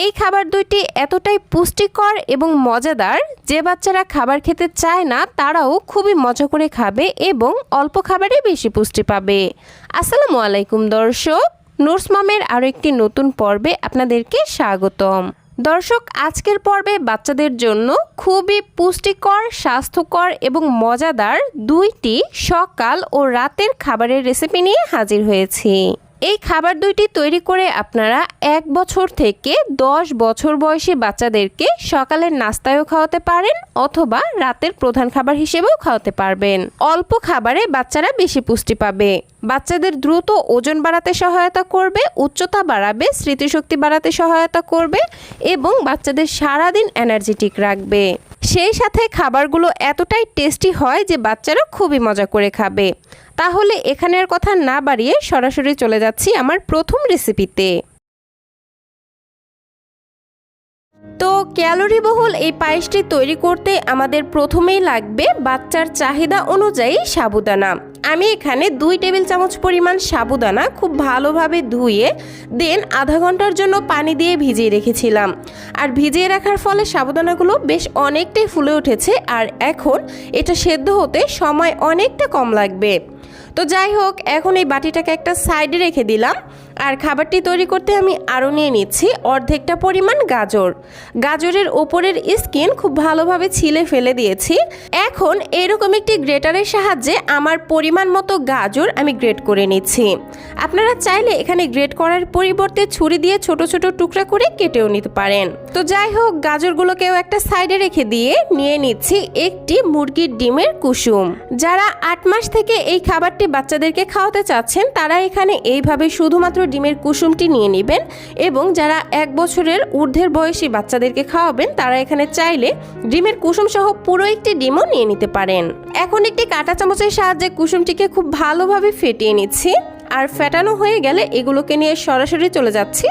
এই খাবার দুইটি এতটাই পুষ্টিকর এবং মজাদার যে বাচ্চারা খাবার খেতে চায় না তারাও খুবই মজা করে খাবে এবং অল্প খাবারে বেশি পুষ্টি পাবে। আসসালামু আলাইকুম দর্শক, নুরস মমের আরও একটি নতুন পর্বে আপনাদেরকে স্বাগতম। দর্শক, আজকের পর্বে বাচ্চাদের জন্য খুবই পুষ্টিকর, স্বাস্থ্যকর এবং মজাদার দুইটি সকাল ও রাতের খাবারের রেসিপি নিয়ে হাজির হয়েছি। এই খাবার দুইটি তৈরি করে আপনারা 1 বছর থেকে 10 বছর বয়সী বাচ্চাদেরকে সকালের নাস্তায়ও খাওয়াতে পারেন অথবা রাতের প্রধান খাবার হিসেবেও খাওয়াতে পারবেন। অল্প খাবারে বাচ্চারা বেশি পুষ্টি পাবে, বাচ্চাদের দ্রুত ওজন বাড়াতে সহায়তা করবে, উচ্চতা বাড়াবে, স্মৃতিশক্তি বাড়াতে সহায়তা করবে এবং বাচ্চাদের সারাদিন এনার্জেটিক রাখবে। সেই সাথে খাবারগুলো এতটাই টেস্টি হয় যে বাচ্চারা খুবই মজা করে খাবে। তাহলে এখানের কথা না বাড়িয়ে সরাসরি চলে যাচ্ছি আমার প্রথম রেসিপিতে। তো ক্যালোরিবহুল এই পায়েসটি তৈরি করতে আমাদের প্রথমেই লাগবে বাচ্চার চাহিদা অনুযায়ী সাবুদানা। আমি এখানে 2 টেবিল চামচ পরিমাণ সাবুদানা খুব ভালোভাবে ধুয়ে দেন আধা ঘন্টার জন্য পানি দিয়ে ভিজিয়ে রেখেছিলাম। আর ভিজিয়ে রাখার ফলে সাবুদানাগুলো বেশ অনেকটাই ফুলে উঠেছে আর এখন এটা সেদ্ধ হতে সময় অনেকটা কম লাগবে। তো যাই হোক, এখন এই বাটিটাকে একটা সাইডে রেখে দিলাম। আর খাবারটি তৈরি করতে আমি আরও নিয়ে নিচ্ছি অর্ধেকটা পরিমাণ গাজর। গাজরের ওপরের স্কিন খুব ভালোভাবে ছিলে ফেলে দিয়েছি। এখন এরকম একটি গ্রেটারের সাহায্যে আমার পরিমাণ মতো গাজর আমি গ্রেট করে নিচ্ছি। আপনারা চাইলে এখানে গ্রেট করার পরিবর্তে ছুরি দিয়ে ছোট ছোট টুকরা করে কেটেও নিতে পারেন। তো যাই হোক, গাজরগুলোকেও একটা সাইডে রেখে দিয়ে নিয়ে নিচ্ছি একটি মুরগির ডিমের কুসুম। যারা 8 মাস থেকে এই খাবারটি বাচ্চাদেরকে খাওয়াতে চাচ্ছেন তারা এখানে এইভাবে শুধুমাত্র ডিমের কুসুমটি নিয়ে নেবেন এবং যারা 1 বছরের ঊর্ধ্বের বয়সী বাচ্চাদেরকে খাওয়াবেন তারা এখানে চাইলে ডিমের কুসুম সহ পুরো একটি ডিমও নিয়ে নিতে পারেন। এখন একটি কাঁটা চামচের সাহায্যে কুসুমটিকে খুব ভালোভাবে ফেটিয়ে নিচ্ছি। আর ফেটানো হয়ে গেলে এগুলোকে নিয়ে সরাসরি চলে যাচ্ছি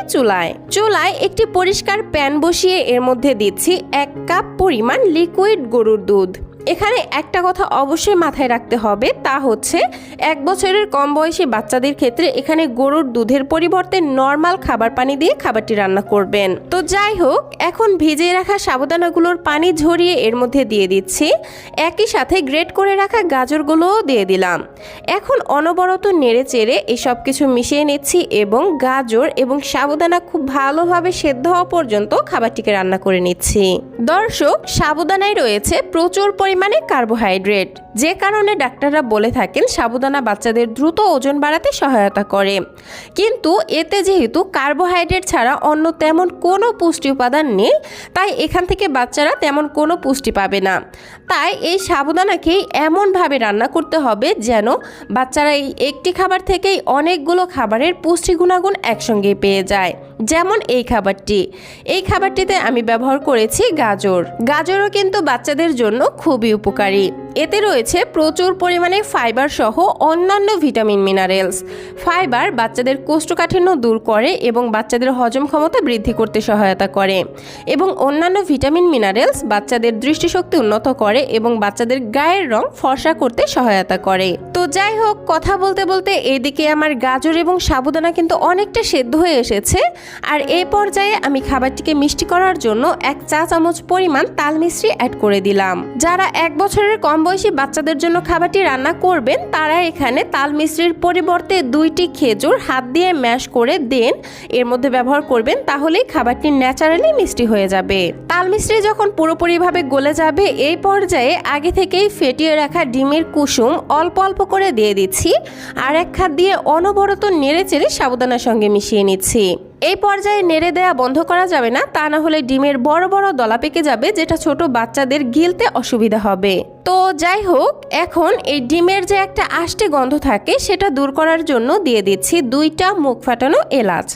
চুলায় একটি পরিষ্কার প্যান বসিয়ে এর মধ্যে দিচ্ছি 1 কাপ পরিমাণ লিকুইড গরুর দুধ। এখানে একটা কথা অবশ্যই মাথায় রাখতে হবে, তা হচ্ছে 1 বছরের কম বয়সী বাচ্চাদের ক্ষেত্রে এখানে গরুর দুধের পরিবর্তে নর্মাল খাবার পানি দিয়ে খাবারটি রান্না করবেন। তো যাই হোক, এখন ভিজিয়ে রাখা সাবুদানাগুলোর পানি ঝরিয়ে এর মধ্যে দিয়ে দিচ্ছি। একই সাথে গ্রেট করে রাখা গাজরগুলোও দিয়ে দিলাম। এখন অনবরত নেড়ে চেড়ে এই সব কিছু মিশিয়ে নিচ্ছি এবং গাজর এবং সাবুদানা খুব ভালোভাবে সেদ্ধ হওয়া পর্যন্ত খাবারটিকে রান্না করে নিচ্ছি। দর্শক, সাবুদানায় রয়েছে প্রচুর পরিমাণে কার্বোহাইড্রেট, যে কারণে ডাক্তাররা বলে থাকেন সাবুদানা বাচ্চাদের দ্রুত ওজন বাড়াতে সহায়তা করে। কিন্তু এতে যেহেতু কার্বোহাইড্রেট ছাড়া অন্য তেমন কোনো পুষ্টি উপাদান নেই, তাই এখান থেকে বাচ্চারা তেমন কোনো পুষ্টি পাবে না। তাই এই সাবুদানাকেই এমনভাবে রান্না করতে হবে যেন বাচ্চারা এই একটি খাবার থেকেই অনেকগুলো খাবারের পুষ্টি গুণাগুণ একসঙ্গে পেয়ে যায়। যেমন এই খাবারটিতে আমি ব্যবহার করেছি গাজরও কিন্তু বাচ্চাদের জন্য খুবই উপকারী। এতে রয়েছে প্রচুর পরিমাণে ফাইবার সহ অন্যান্য ভিটামিন মিনারেলস। ফাইবার বাচ্চাদের কোষ্ঠকাঠিন্য দূর করে এবং বাচ্চাদের হজম ক্ষমতা বৃদ্ধি করতে সহায়তা করে এবং অন্যান্য ভিটামিন মিনারেলস বাচ্চাদের দৃষ্টিশক্তি উন্নত করে এবং বাচ্চাদের গায়ের রং ফর্সা করতে সহায়তা করে। তো যাই হোক, কথা বলতে বলতে এদিকে আমার গাজর এবং সাবুদানা কিন্তু অনেকটা সেদ্ধ হয়ে এসেছে। আর এই পর্যায়ে আমি খাবারটিকে মিষ্টি করার জন্য 1 চা চামচ পরিমাণ তাল মিশ্রি অ্যাড করে দিলাম। যারা 1 বছরের কম বয়সী বাচ্চাদের জন্য খাবারটি রান্না করবেন তারা এখানে তাল মিশ্রির পরিবর্তে 2টি খেজুর হাত দিয়ে ম্যাশ করে দেন এর মধ্যে ব্যবহার করবেন, তাহলেই খাবারটি ন্যাচারালি মিষ্টি হয়ে যাবে। তাল মিশ্রি যখন পুরোপুরিভাবে গলে যাবে এই পর্যায়ে আগে থেকেই ফেটিয়ে রাখা ডিমের কুসুম অল্প অল্প করে দিয়ে দিচ্ছি। আর 1 হাত দিয়ে অনবরত নেড়ে চেড়ে সাবুদানার সঙ্গে মিশিয়ে নিচ্ছি। এই পর্যায়ে নেড়ে দেওয়া বন্ধ করা যাবে না, তা না হলে ডিমের বড় বড় দলা পেকে যাবে, যেটা ছোট বাচ্চাদের গিলতে অসুবিধা হবে। তো যাই হোক, এখন এই ডিমের যে একটা আষ্টে গন্ধ থাকে সেটা দূর করার জন্য দিয়ে দিচ্ছি 2টা মুখ ফাটানো এলাচ।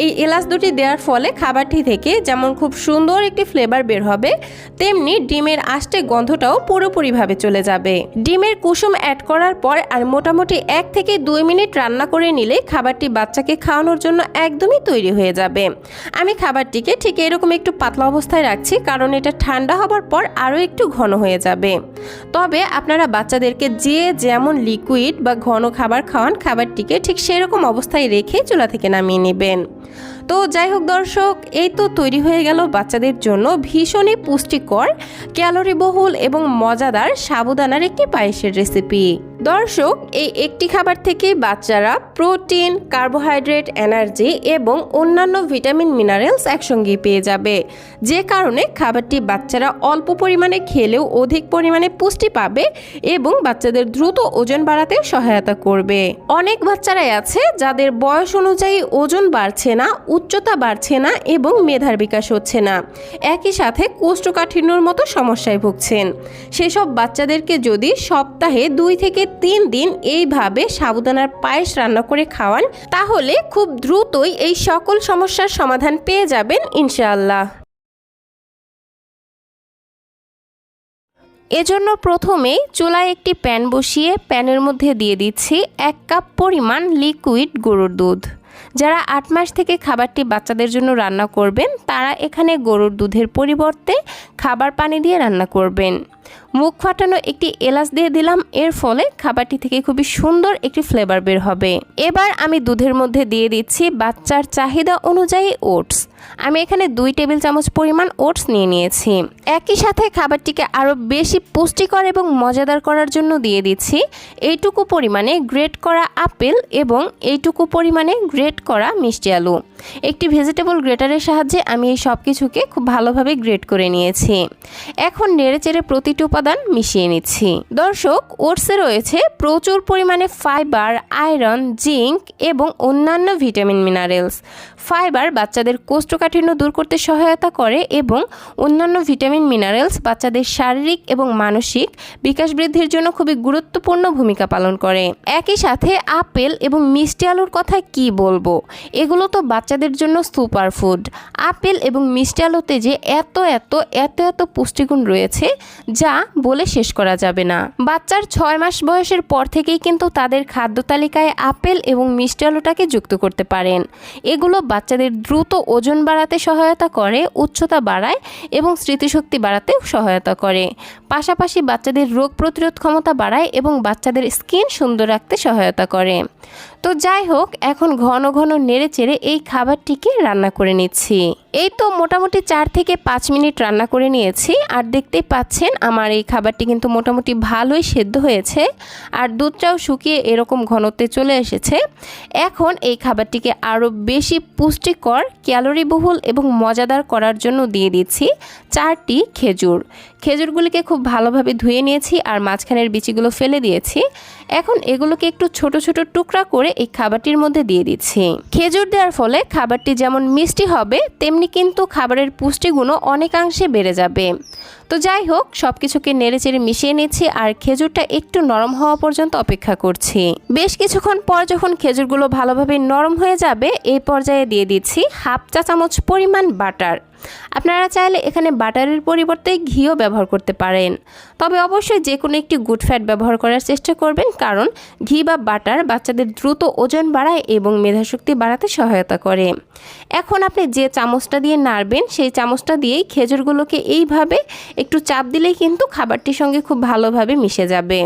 এই এলাচ দুটি দেওয়ার ফলে খাবারটি থেকে যেমন খুব সুন্দর একটি ফ্লেভার বের হবে, তেমনি ডিমের আষ্টে গন্ধটাও পুরোপুরিভাবে চলে যাবে। ডিমের কুসুম অ্যাড করার পর আর মোটামুটি 1 থেকে 2 মিনিট রান্না করে নিলে খাবারটি বাচ্চাকে খাওয়ানোর জন্য একদমই তৈরি হয়ে যাবে। আমি খাবারটিকে ঠিক এরকম একটু পাতলা অবস্থায় রাখছি, কারণ এটা ঠান্ডা হবার পর আরও একটু ঘন হয়ে যাবে। তবে আপনারা বাচ্চাদেরকে যে যেমন লিকুইড বা ঘন খাবার খাওয়ান, খাবারটিকে ঠিক সেরকম অবস্থায় রেখে চুলা থেকে নামিয়ে নেবেন। তো যাই হোক দর্শক, এই তো তৈরি হয়ে গেল বাচ্চাদের জন্য ভীষণই পুষ্টিকর, ক্যালোরিবহুল এবং মজাদার সাবুদানার একটি পায়েসের রেসিপি। দর্শক, এই একটি খাবার থেকে বাচ্চারা প্রোটিন, কার্বোহাইড্রেট, এনার্জি এবং অন্যান্য ভিটামিন মিনারেলস একসঙ্গে পেয়ে যাবে, যে কারণে খাবারটি বাচ্চারা অল্প পরিমাণে খেলেও অধিক পরিমাণে পুষ্টি পাবে এবং বাচ্চাদের দ্রুত ওজন বাড়াতে সহায়তা করবে। অনেক বাচ্চারাই আছে যাদের বয়স অনুযায়ী ওজন বাড়ছে না, উচ্চতা বাড়ছে না এবং মেধার বিকাশ হচ্ছে না, একই সাথে কোষ্ঠকাঠিন্যর মতো সমস্যায় ভুগছেন। সেসব বাচ্চাদেরকে যদি সপ্তাহে 2 থেকে 3 দিন এইভাবে সাবুদানার পায়েস রান্না করে খাওয়ান, তাহলে খুব দ্রুতই এই সকল সমস্যার সমাধান পেয়ে যাবেন ইনশাআল্লাহ। এজন্য প্রথমেই চুলায় একটি প্যান বসিয়ে প্যানের মধ্যে দিয়ে দিচ্ছি 1 কাপ পরিমাণ লিকুইড গরুর দুধ। যারা 8 মাস থেকে খাবারটি বাচ্চাদের জন্য রান্না করবেন, তারা এখানে গরুর দুধের পরিবর্তে খাবার পানি দিয়ে রান্না করবেন। মুখ ফাটানো একটি এলাচ দিয়ে দিলাম, এর ফলে খাবারটি থেকে খুবই সুন্দর একটি ফ্লেভার বের হবে। এবার আমি দুধের মধ্যে দিয়ে দিচ্ছি বাচ্চার চাহিদা অনুযায়ী ওটস। আমি এখানে 2 টেবিল চামচ পরিমাণ ওটস নিয়ে নিয়েছি। একই সাথে খাবারটিকে আরও বেশি পুষ্টিকর এবং মজাদার করার জন্য দিয়ে দিচ্ছি এইটুকু পরিমাণে গ্রেট করা আপেল এবং এইটুকু পরিমাণে গ্রেট করা মিষ্টি আলু। একটি ভেজিটেবল গ্রেটারের সাহায্যে আমি এই সব কিছুকে খুব ভালোভাবে গ্রেট করে নিয়েছি। এখন নেড়েচেড়ে প্রতিটি উপাদান মিশিয়ে নিচ্ছি। দর্শক, ওটসে রয়েছে প্রচুর পরিমাণে ফাইবার, আয়রন, জিঙ্ক এবং অন্যান্য ভিটামিন মিনারেলস। ফাইবার বাচ্চাদের কোষ্ঠকাঠিন্য দূর করতে সহায়তা করে এবং অন্যান্য ভিটামিন মিনারেলস বাচ্চাদের শারীরিক এবং মানসিক বিকাশ বৃদ্ধির জন্য খুবই গুরুত্বপূর্ণ ভূমিকা পালন করে। একই সাথে আপেল এবং মিষ্টি আলুর কথা কি বলবো, এগুলো তো বাচ্চাদের জন্য সুপার ফুড। আপেল এবং মিষ্টি আলুতে যে এত এত এত এত পুষ্টিগুণ রয়েছে যা বলে শেষ করা যাবে না। বাচ্চার 6 মাস বয়সের পর থেকেই কিন্তু তাদের খাদ্য তালিকায় আপেল এবং মিষ্টি আলুটাকে যুক্ত করতে পারেন। এগুলো বাচ্চাদের দ্রুত ওজন বাড়াতে সহায়তা করে, উচ্চতা বাড়ায় এবং স্মৃতিশক্তি বাড়াতেও সহায়তা করে। পাশাপাশি বাচ্চাদের রোগ প্রতিরোধ ক্ষমতা বাড়ায় এবং বাচ্চাদের স্কিন সুন্দর রাখতে সহায়তা করে। তো যাই হোক, এখন ঘন ঘন নেড়েচেড়ে এই খাবারটিকে রান্না করে নিচ্ছি। এই তো মোটামুটি 4 থেকে 5 মিনিট রান্না করে নিয়েছি। আর দেখতেই পাচ্ছেন আমার এই খাবারটি কিন্তু মোটামুটি ভালোই সেদ্ধ হয়েছে আর দুধটাও শুকিয়ে এরকম ঘনত্বে চলে এসেছে। এখন এই খাবারটিকে আরও বেশি পুষ্টিকর, ক্যালোরিবহুল এবং মজাদার করার জন্য দিয়ে দিচ্ছি 4টি খেজুর। খেজুরগুলিকে খুব ভালোভাবে ধুয়ে নিয়েছি আর মাঝখানের বিচিগুলো ফেলে দিয়েছি। এখন এগুলোকে একটু ছোট ছোট টুকরা করে এই খাবারটির মধ্যে দিয়ে দিচ্ছি। খেজুর দেওয়ার ফলে খাবারটি যেমন মিষ্টি হবে, তেমনি কিন্তু খাবারের পুষ্টিগুণও অনেকাংশে বেড়ে যাবে। তো যাই হোক, সব কিছুকে নেড়েচেড়ে মিশিয়ে নিচ্ছি আর খেজুরটা একটু নরম হওয়া পর্যন্ত অপেক্ষা করছি। বেশ কিছুক্ষণ পর যখন খেজুরগুলো ভালোভাবে নরম হয়ে যাবে, এই পর্যায়ে দিয়ে দিচ্ছি 1/2 চা চামচ পরিমাণ বাটার। আপনারা চাইলে এখানে বাটারের পরিবর্তে ঘিও ব্যবহার করতে পারেন, তবে অবশ্যই যে কোনো একটি গুড ফ্যাট ব্যবহার করার চেষ্টা করবেন, কারণ ঘি বা বাটার বাচ্চাদের দ্রুত ওজন বাড়ায় এবং মেধাশক্তি বাড়াতে সহায়তা করে। এখন আপনি যে চামচটা দিয়ে নাড়বেন, সেই চামচটা দিয়েই খেজুরগুলোকে এইভাবে একটু চাপ দিলেই কিন্তু খাবারটির সঙ্গে খুব ভালোভাবে মিশে যাবে।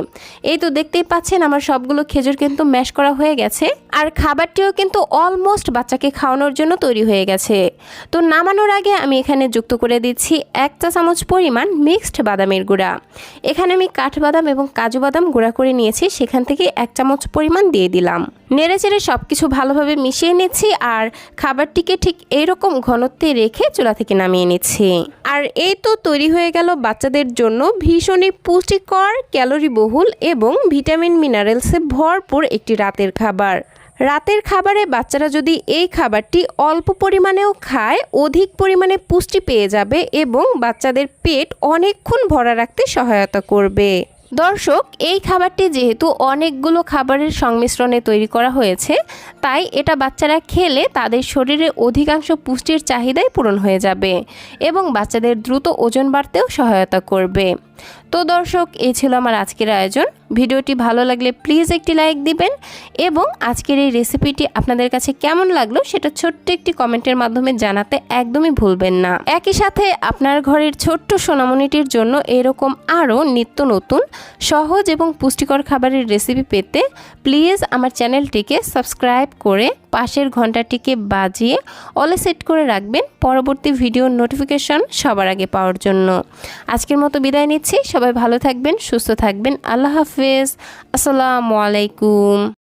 এই তো দেখতেই পাচ্ছেন আমার সবগুলো খেজুর কিন্তু ম্যাশ করা হয়ে গেছে আর খাবারটিও কিন্তু অলমোস্ট বাচ্চাকে খাওয়ানোর জন্য তৈরি হয়ে গেছে। তো নামানোর আগে আমি এখানে যুক্ত করে দিচ্ছি 1 চা চামচ পরিমাণ মিক্সড বাদামের গুঁড়া। এখানে আমি কাঠবাদাম এবং কাজু বাদাম গুঁড়া করে নিয়েছি, সেখান থেকে 1 চামচ পরিমাণ দিয়ে দিলাম। নেড়েচেড়ে সব কিছু ভালোভাবে মিশিয়ে নিচ্ছি আর খাবারটিকে ঠিক এইরকম ঘনত্বে রেখে চুলা থেকে নামিয়ে নিচ্ছি। আর এই তো তৈরি হয়ে গেল বাচ্চাদের জন্য ভীষণই পুষ্টিকর, ক্যালোরিবহুল এবং ভিটামিন মিনারেলসে ভরপুর একটি রাতের খাবার। রাতের খাবারে বাচ্চারা যদি এই খাবারটি অল্প পরিমাণেও খায়, অধিক পরিমাণে পুষ্টি পেয়ে যাবে এবং বাচ্চাদের পেট অনেকক্ষণ ভরা রাখতে সহায়তা করবে। দর্শক, এই খাবারটি যেহেতু অনেকগুলো খাবারের সংমিশ্রণে তৈরি করা হয়েছে, তাই এটা বাচ্চারা খেলে তাদের শরীরে অধিকাংশ পুষ্টির চাহিদাই পূরণ হয়ে যাবে এবং বাচ্চাদের দ্রুত ওজন বাড়তেও সহায়তা করবে। তো দর্শক, এই ছিল আমার আজকের আয়োজন। ভিডিওটি ভালো লাগলে প্লিজ একটি লাইক দিবেন এবং আজকের এই রেসিপিটি আপনাদের কাছে কেমন লাগলো সেটা ছোট্ট একটি কমেন্টের মাধ্যমে জানাতে একদমই ভুলবেন না। একই সাথে আপনার ঘরের ছোট্ট সোনামণিটির জন্য এরকম আরও নিত্য নতুন সহজ এবং পুষ্টিকর খাবারের রেসিপি পেতে প্লিজ আমার চ্যানেলটিকে সাবস্ক্রাইব করে পাশের ঘন্টাটিকে বাজিয়ে অলে সেট করে রাখবেন পরবর্তী ভিডিওর নোটিফিকেশন সবার আগে পাওয়ার জন্য। আজকের মতো বিদায় নিচ্ছি। সবাই ভালো থাকবেন, সুস্থ থাকবেন। আল্লাহ হাফেজ। আসসালামু আলাইকুম।